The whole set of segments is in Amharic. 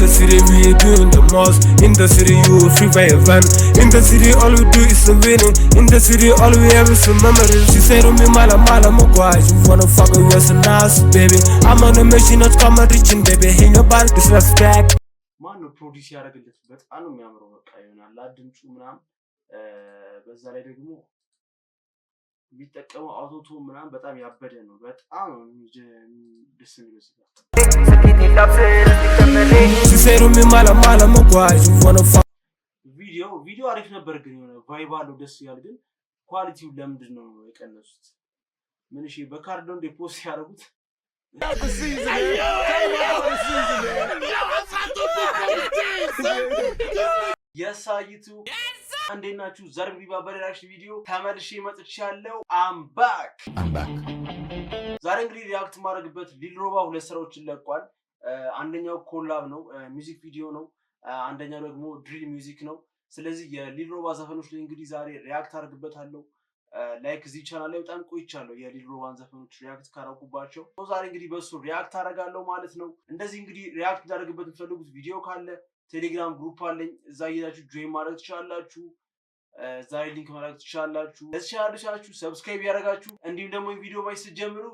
the city, we doing the most. In the city, you will free by a van. In the city, all we do is the winning. In the city, all we have is some memories. She said to me, mala mala mokwa. You wanna fuck with us and us, baby. I'm on a mission, not come and reaching, baby. Hang your body, disrespect. ማን ነው ፕሮዲውስ ያደረገለት? በጣም ነው የሚያምረው። በቃ ይሆናል ድምፁ ምናምን በዛ ላይ ደግሞ የሚጠቀመው አውቶቱ ምናምን በጣም ያበደ ነው። በጣም ደስ የሚል ቪዲዮ አሪፍ ነበር፣ ግን የሆነ ቫይብ አለው ደስ ያለ። ግን ኳሊቲው ለምንድን ነው የቀነሱት? ምን እሺ በካርዶ እንደ ፖስት ያደረጉት የሳይቱ እንዴት ናችሁ? ዛሬ በሪአክሽን ቪዲዮ ተመልሼ መጥቻለሁ። አም ባክ። ዛሬ እንግዲህ ሪአክት ማድረግበት ሊል ሮባ ሁለት ስራዎችን ለቋል። አንደኛው ኮላብ ነው፣ ሚውዚክ ቪዲዮ ነው። አንደኛው ደግሞ ድሪል ሚውዚክ ነው። ስለዚህ የሊል ሮባ ዘፈኖች ላይ እንግዲህ ዛሬ ሪአክት አድርግበታለሁ። ላይክ እዚህ ቻናል ላይ በጣም ቆይቻለሁ የሊል ሮባን ዘፈኖች ሪአክት ካረኩባቸው። ዛሬ እንግዲህ በሱ ሪአክት አደርጋለሁ ማለት ነው። እንደዚህ እንግዲህ ሪአክት እንዳደርግበት የምትፈልጉት ቪዲዮ ካለ ቴሌግራም ግሩፕ አለኝ፣ እዛ እየሄዳችሁ ጆይን ማድረግ ትችላላችሁ። ዛሬ ሊንክ ማድረግ ትችላላችሁ። ለዚህ ቻናል ሰብስክራይብ ያደርጋችሁ፣ እንዲሁም ደግሞ ቪዲዮ ባይ ስትጀምሩ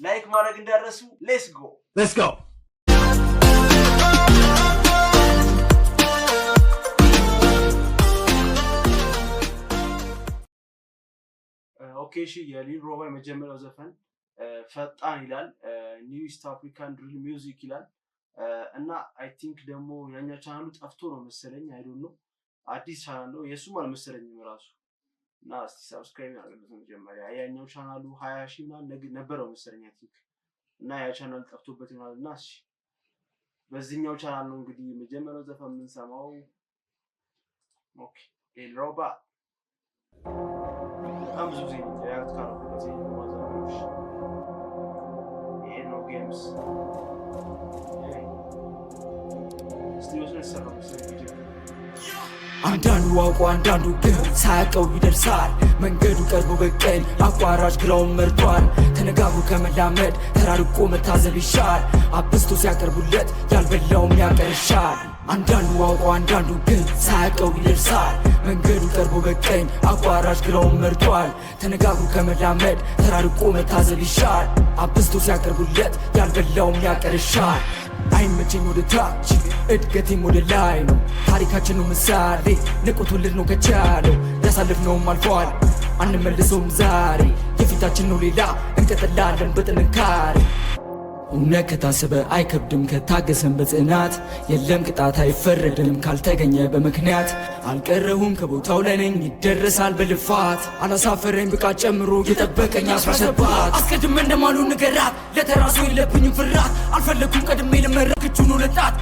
ላይክ ማድረግ እንዳትረሱ። ሌትስ ጎ ኦኬ። እሺ የሊል ሮባ የመጀመሪያው ዘፈን ፈጣን ይላል፣ ኒው ኢስት አፍሪካን ድሪል ሚውዚክ ይላል እና አይ ቲንክ ደግሞ ያኛ ቻናሉ ጠፍቶ ነው መሰለኝ፣ አይ ዶንት ኖ አዲስ ቻናል ነው የሱም አልመሰለኝም ራሱ። እና እስቲ ሰብስክራይብ አድርጉት። መጀመሪያ ያኛው ቻናሉ 20,000 ምናምን ነበረው መሰለኝ አይ ቲንክ፣ እና ያ ቻናል ጠፍቶበት ይሆናል። እና እሺ በዚህኛው ቻናል ነው እንግዲህ የመጀመሪያው ዘፈን የምንሰማው። ኦኬ ሊል ሮባ በጣም ብዙ ጊዜ ሪአክት ካደረኩበት ዘፈኖች ይሄ ነው። ጌምስ አንዳንዱ አውቆ አንዳንዱ ግን ሳያውቀው ይደርሳል። መንገዱ ቀርቦ በቀኝ አቋራጭ ግራውን መርጧል። ተነጋግሮ ከመላመድ ተራርቆ መታዘብ ይሻል። አብስቶ ሲያቀርቡለት ያልበላውም ያቀርሻል። አንዳንዱ አውቆ አንዳንዱ ግን ሳያውቀው ይደርሳል። መንገዱ ቀርቦ በቀኝ አቋራጭ ግራውን መርጧል። ተነጋግሮ ከመላመድ ተራርቆ መታዘብ ይሻል። አብስቶ ሲያቀርቡለት ያልበላውም ያቀርሻል። አይመቸኝ ወደ ታች እድገቴም ወደ ላይ ነው። ታሪካችን ነው ምሳሌ ንቁትውልድ ነው ከቻለው ያሳለፍነውም አልፏል አንመልሰውም ዛሬ። የፊታችን ነው ሌላ እንቀጥላለን በጥንካሬ። እውነት ከታሰበ አይከብድም ከታገሰን በጽናት። የለም ቅጣት አይፈረድም ካልተገኘ በምክንያት። አልቀረሁም ከቦታው ላይ ነኝ ይደረሳል በልፋት። አላሳፈረኝ ብቃት ጨምሮ የጠበቀኝ 17 አስቀድሜ እንደማሉ ንገራት ለተራሱ የለብኝም ፍራት። አልፈለኩም ቀድሜ ለመረክቹን ሁለታት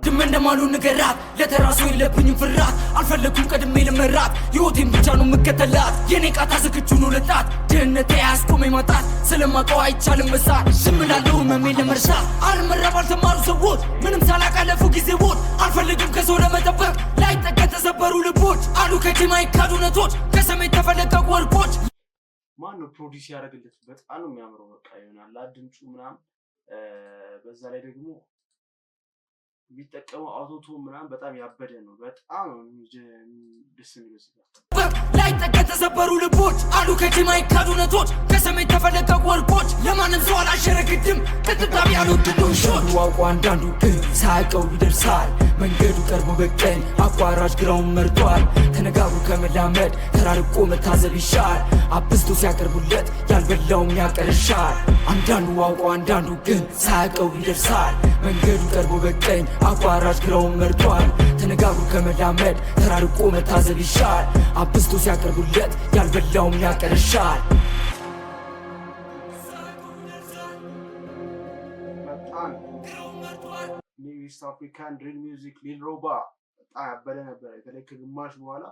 ድም እንደማሉ ንገራት ለተራሱ የለብኝም ፍራት። አልፈለኩም ቀድሜ ለመራት ህይወቴን ብቻ ነው የምከተላት። የኔ ቃታ ዝክቹን ሁለታት ድህነቴ አያስቆመኝ ማጣት። ስለማውቀው አይቻልም መሳት ዝም እላለሁ ህመሜን ለመርሳት። አልመረብ አልተማሩ ሰዎች ምንም ሳላቃለፉ ጊዜ ቦት። አልፈልግም ከሰው ለመጠበቅ ላይጠገን ተሰበሩ ልቦች አሉ ከጅማ ይካዱ እውነቶች ከሰሜን ተፈለቀቁ ወርቆች። ማን ነው ፕሮዲውስ ያደረገለት? በጣም ነው የሚያምረው። በቃ ይሆናል ድምፁ ምናምን በዛ ላይ ደግሞ የሚጠቀመው አውቶቱ ምናምን በጣም ያበደ ነው። በጣም ደስ የሚል ላይጠገን ተሰበሩ ልቦች አሉ ከጅማ ይካዱ እውነቶች ከሰሜን ተፈለቀቁ ወርቆች። ለማንም ሰው አላሸረግድም ከጥጣቢ ያልወደዱ ሾች። አውቆ አንዳንዱ ግን ሳያውቀው ይደርሳል። መንገዱ ቀርቦ በቀኝ አቋራጭ ግራውን መርጧል። ተነጋግሮ ከመላመድ ተራርቆ መታዘብ ይሻል። አብስቶ ሲያቀርቡለት ያልበላውም ያቀርሻል። አንዳንዱ አውቆ አንዳንዱ ግን ሳያውቀው ይደርሳል። መንገዱ ቀርቦ በቀኝ አቋራጭ ግራውን መርጧል። ተነጋግሮ ከመላመድ ተራርቆ መታዘብ ይሻል። አብስቶ ሲያቀርቡለት ያልበላውም ያቀርሻል። ኒው ኢስት አፍሪካን ድሪል ሚውዚክ ሊል ሮባ በጣም ያበደ ነበረ። በተለይ ከግማሽ በኋላ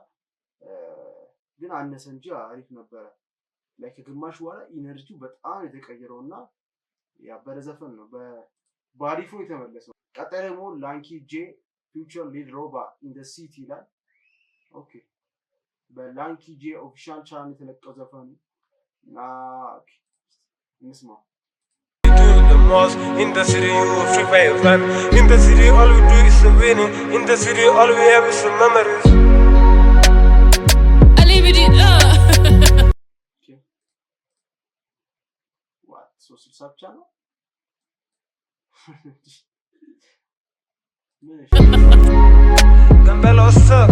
ግን አነሰ እንጂ አሪፍ ነበረ። ላይ ከግማሽ በኋላ ኢነርጂው በጣም የተቀየረውና ያበደ ዘፈን ነው። በአሪፉ የተመለሰው። ቀጣይ ደግሞ ላንኪ ጄ ፊውቸር ሊል ሮባ ኢን ዘ ሲቲ ይላል። ኦኬ በላንኪ ጄ ኦፊሻል ቻናል የተለቀቀው ዘፈን እና እንስማው። most. In the city, you a free van. In the city, all we do is winning. In the city, all we have is some memories. I leave it in. Okay. What? So subscribe channel? Gambello suck.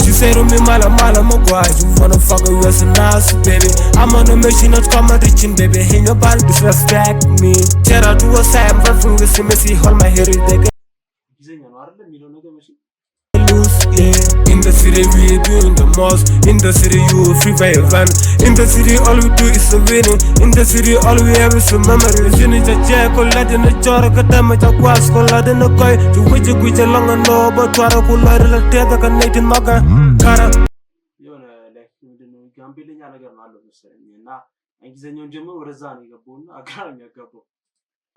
She said to me, mala, mogwai. You wanna fuck with us and us, baby. I'm on a mission, not come and reaching, baby. Ain't your band disrespect me. Tell her to a side, I'm from the Messi, hold my hair, they get loose, yeah. In the city, we doing the most. In the city, you a free van. In the city, all we do is winning. In the city, all we have is some memories. You need to check, all that in the jar, got them at a quas, all that in the coy. You wait a good long and no, but what a cool lot of the tether connecting maka. Cara. You know, like, you know, Gambling and I got all of this. And then you Jimmy or Zani, a bone, a gun, a couple.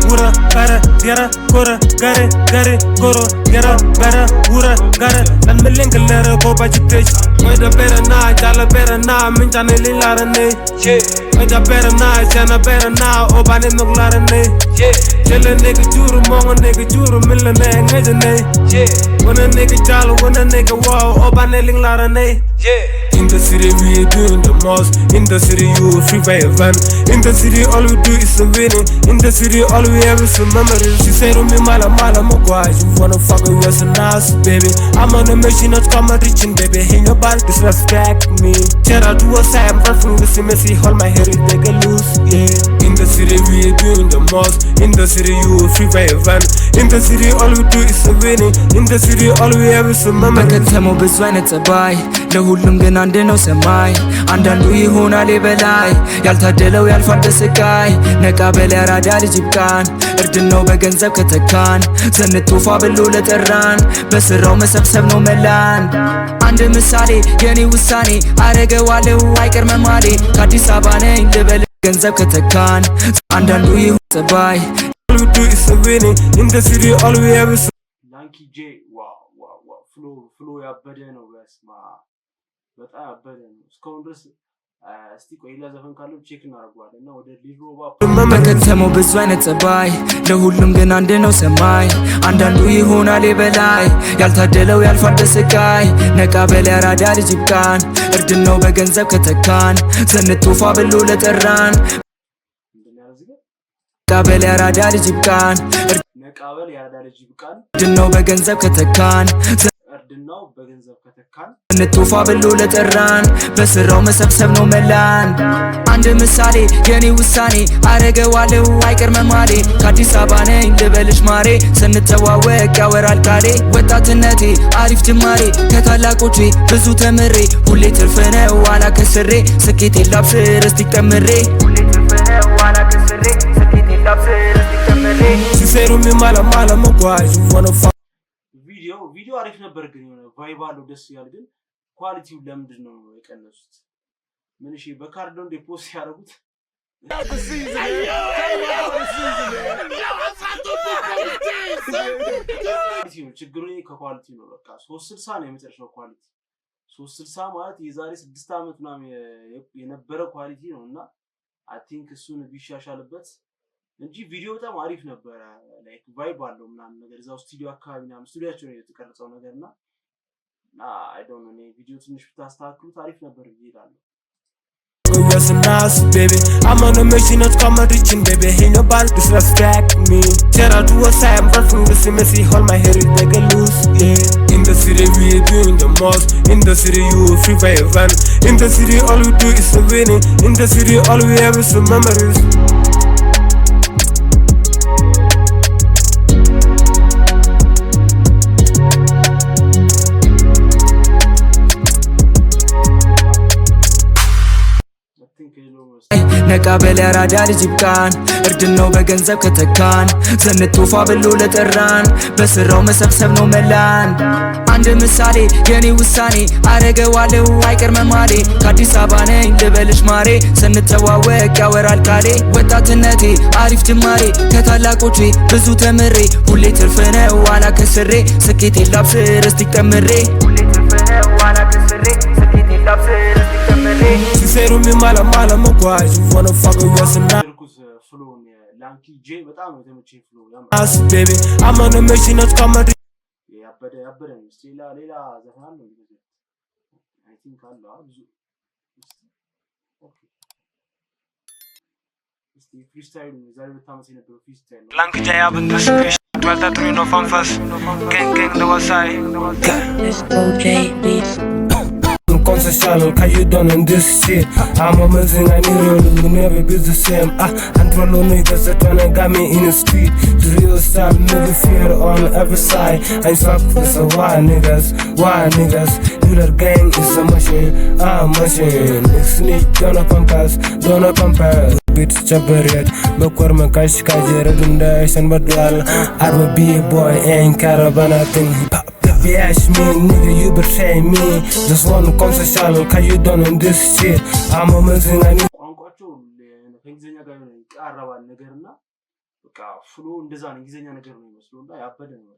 Ura, gara, gara, gora, gare, gare, goro, gara, gara, ura, gara. Lan me link letter go by your pitch. Wait a better night, jala better now, min jana li larane. Yeah. Wait a better night, jana better now, oban in the larane. Yeah. Tell a nigga juru, mong a nigga juru, millionaire, ngajane. Yeah. When a nigga jala, when a nigga wow, oban in larane. Yeah. In the city, we doing the most. In the city, you a free van. In the city, all we do is winning. In the city, all we have is some memories. She said to me, mala, mogwai. You wanna fuck with us and us, baby. I'm on a mission, not come and reaching, baby. Ain't your band disrespect me. Tell her to a side, I'm from the Messi, hold my hair, they get loose, yeah. In the city, we doing the most. In the city, you a free van. In the city, all we do is winning. In the city, all we have is some memories. በከተማው ብዙ አይነት ጸባይ ለሁሉም ግን አንድ ነው ሰማይ አንዳንዱ ይሆናል በላይ ያልታደለው ያልፋል በስቃይ ነቃ በል ያራዳ ልጅ ይብቃን እርድነው በገንዘብ ከተካን ዘንቶፋ ብሎ ለጠራን በስራው መሰብሰብ ነው መላን አንድ ምሳሌ የኔ ውሳኔ አረገዋለሁ አይቀር መማሌ ከአዲስ አበባ ነኝ ልበል ገንዘብ ከተካን አንዳንዱ ይሆን ጸባይ all we do is winning. In the city, all we have is Lanky J, wow. Flow ያበደ ነው በስማ በጣም ያበደ ነው እስካሁን ድረስ እስቲ ቆይ ለዘፈን ካለው ቼክ እናደርጋለን እና ወደ ሊሮባ በከተማው ብዙ አይነት ጸባይ ለሁሉም ግን አንድ ነው ሰማይ አንዳንዱ ይሆናል በላይ ያልታደለው ያልፋል በስቃይ ነቃ በል ያራዳ ልጅ ይብቃን እርድነው በገንዘብ ከተካን ዘንቶፋ ብሎ ለጠራን ነቃ በል ያራዳ ልጅ ይብቃን ነቃ በል ያራዳ ልጅ ይብቃን እርድነው በገንዘብ ከተካን እርድነው በገንዘብ ከተካን ዘንቶፋ ብሎ ለጠራን በስራው መሰብሰብ ነው መላን አንድ ምሳሌ የኔ ውሳኔ አረገዋለሁ አይቀር መማሌ ከአዲስ አበባ ነኝ ልበልሽ ማሬ ስንተዋወቅ ያወራል ቃሌ ወጣትነቴ አሪፍ ጅማሬ ከታላቆቼ ብዙ ተምሬ ሁሌ ትርፍ ነው አላከስሬ ስኬቴ ላብስር እስቲ ቀምሬ ሁሌ ትርፍ ነው አላከስሬ ስኬቴ ላብስር እስቲ ቀምሬ She said to me, mala, mogwai. You wanna fuck ቪዲዮ አሪፍ ነበር ግን የሆነ ቫይብ አለው ደስ ይላል ግን ኳሊቲው ለምንድን ነው የቀነሱት ምን እሺ በካርዶ እንደ ፖስት ያደርጉት ችግሩ ከኳሊቲ ነው በቃ 360 ነው የመጨረሻው ኳሊቲ 360 ማለት የዛሬ 6 አመት ምናምን የነበረ ኳሊቲ ነውና አይ ቲንክ እሱን ቢሻሻልበት እንጂ ቪዲዮ በጣም አሪፍ ነበር ላይክ ቫይብ አለው ምናምን ነገር እዛው ስቱዲዮ አካባቢ ምናምን ስቱዲዮአቸው ነው የተቀረጸው ነገርና አይ ዶንት ኖ ቪዲዮ ትንሽ ብታስተካክሉት አሪፍ ነበር ይላል us and us, baby. I'm on a mission, not come and reaching, baby. Ain't nobody disrespect me. Tell her to a side, I'm from the Messi, hold my hair, they get loose, yeah. In the city, we doing the most. In the city, you a free van. In the city, all we do is winning. In the city, all we have is some memories. ነቃ በል ያራዳ ልጅ ይብቃን እርድነው በገንዘብ ከተካን ዘንቶፋ ብሎ ለጠራን በስራው መሰብሰብ ነው መላን አንድ ምሳሌ የኔ ውሳኔ አረገዋለሁ አይቀር መማሌ ከአዲስ አበባ ነኝ ልበልሽ ማሬ ስንተዋወቅ ያወራል ቃሌ ወጣትነቴ አሪፍ ጅማሬ ከታላቆቼ ብዙ ተምሬ ሁሌ ትርፍ ነው አላከስሬ ስኬቴ ላብስር እስቲ ቀምሬ ሁሌ ትርፍ ነው አላከስሬ ስኬቴ ላብስር እስቲ ቀምሬ She said to me, mala, mogwai. You wanna fuck with us and not ላንኪ ጄ በጣም የተመቸኝ ፍሎ ያምራል። Us baby I'm on a mission not comedy ያበደ ነው። ሌላ ዘፈን አለ እንግዲህ አይ ቲንክ አለ ብዙ ኦኬ እስቲ ፍሪስታይል ዛሬ በታመሰ ነበር ፍሪስታይል ላንኪ ጄ ያብንስ Twelta trino fanfas Gang the wasai It's OJ Beats Concession, can you done in this shit? I'm amazing, I need you, will never be the same. I'm trolling niggas that wanna got me in the street. The real style, never fear on every side. I'm fuck with so why niggas? Dealer gang is a machine, I'm machine. Next sneak, don't compare. Beats chapered, backward cash kajer, and badwal. I'm a B-boy, ain't caravan, I think. Bash me, nigga, you betray me. Just one concession, can you done in this shit? I'm amazing, I need ቋንቋቸው ከእንግሊዘኛ ጋር ይቃረባል ነገርና በቃ ፍሎ እንደዛ ነው እንግሊዘኛ ነገር ነው የሚመስለውና ያበደ ነው።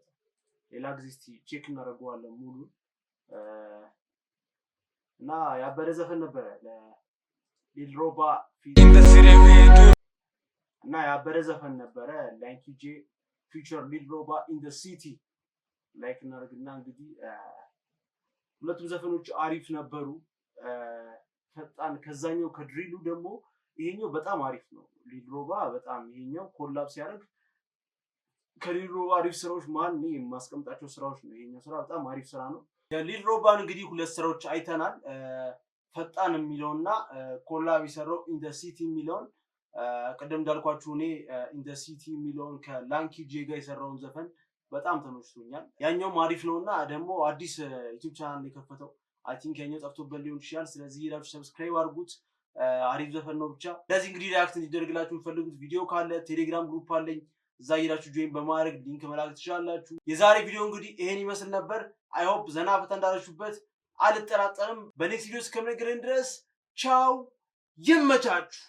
ሌላ ጊዜ እስቲ ቼክ እናደርገዋለን ሙሉ እና ያበደ ዘፈን ነበረ ለሊልሮባ እና ያበደ ዘፈን ነበረ ላንኪ ጄ ፊቸር ሊልሮባ ኢን ዘ ሲቲ ላይክ እናደርግና እንግዲህ ሁለቱም ዘፈኖች አሪፍ ነበሩ። ፈጣን ከዛኛው ከድሪሉ ደግሞ ይሄኛው በጣም አሪፍ ነው። ሊልሮባ በጣም ይሄኛው ኮላፕ ሲያደርግ ከሊልሮባ አሪፍ ስራዎች ማን ነው የማስቀምጣቸው ስራዎች ነው። ይሄኛው ስራ በጣም አሪፍ ስራ ነው። ሊልሮባን እንግዲህ ሁለት ስራዎች አይተናል። ፈጣን የሚለውና ኮላፕ የሰራው ኢን ዘ ሲቲ የሚለውን ቀደም እንዳልኳችሁ እኔ ኢን ዘ ሲቲ የሚለውን ከላንኪ ጄ ጋር የሰራውን ዘፈን በጣም ተመችቶኛል። ያኛው አሪፍ ነውና ደግሞ አዲስ ዩቲዩብ ቻናል የከፈተው አይ ቲንክ ያኛው ጠፍቶበት ሊሆን ይችላል። ስለዚህ ሄዳችሁ ሰብስክራይብ አድርጉት። አሪፍ ዘፈን ነው ብቻ። ስለዚህ እንግዲህ ሪአክት እንዲደረግላችሁ የምትፈልጉት ቪዲዮ ካለ ቴሌግራም ግሩፕ አለኝ፣ እዛ ሄዳችሁ ጆይን በማድረግ ሊንክ መላክ ትችላላችሁ። የዛሬ ቪዲዮ እንግዲህ ይሄን ይመስል ነበር። አይ ሆፕ ዘና ፈታ እንዳላችሁበት አልጠራጠርም። በኔክስት ቪዲዮ እስከምንገናኝ ድረስ ቻው፣ ይመቻችሁ።